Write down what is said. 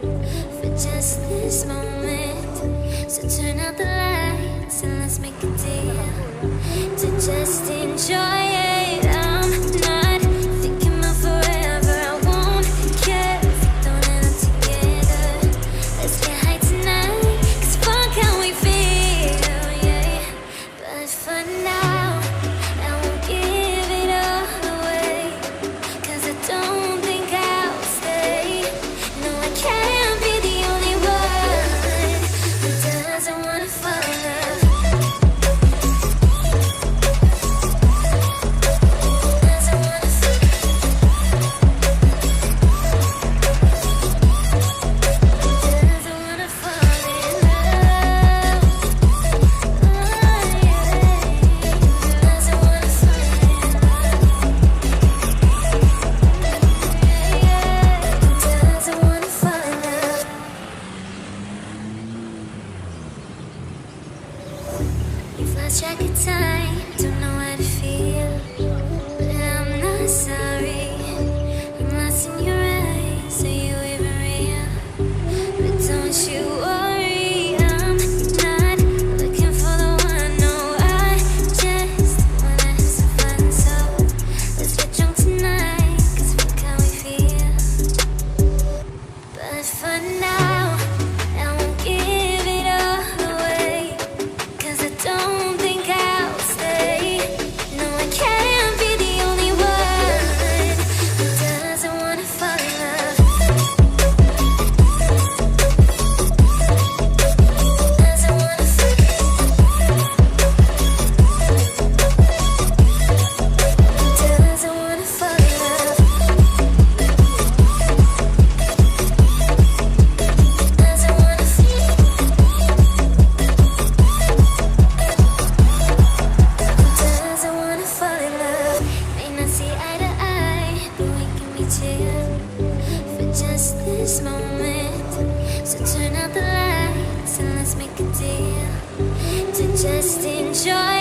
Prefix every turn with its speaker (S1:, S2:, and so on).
S1: for just this moment. So turn out the lights and let's make a deal to just enjoy it. I'm not thinking about forever. I won't care if we don't end up together. Let's get high tonight, 'cause fuck how we feel, yeah. But for now, I won't give it all away, 'cause I don't think I'll stay. No, I can't be the only one who doesn't wanna fall in love. Doesn't wanna fall. Doesn't wanna fall in love. Oh, yeah. Doesn't wanna fall in love. Yeah. Doesn't wanna fall in love. You've lost track of time, don't know how to feel, but I'm not sorry. I'm lost in your eyes, are you even real? But don't you worry, I'm not looking for the one. No, I just wanna have some fun. So let's get drunk tonight, 'cause look how we feel. But for now, I won't give it all away, 'cause I don't think I'll stay. No, I can't be the only one who doesn't wanna fall in love. Doesn't wanna fall. Doesn't wanna fall in love. Doesn't wanna fall. Doesn't wanna fall in love. May not see eye to eye, but we can be chill for just this moment. So turn out the lights and let's make a deal to just enjoy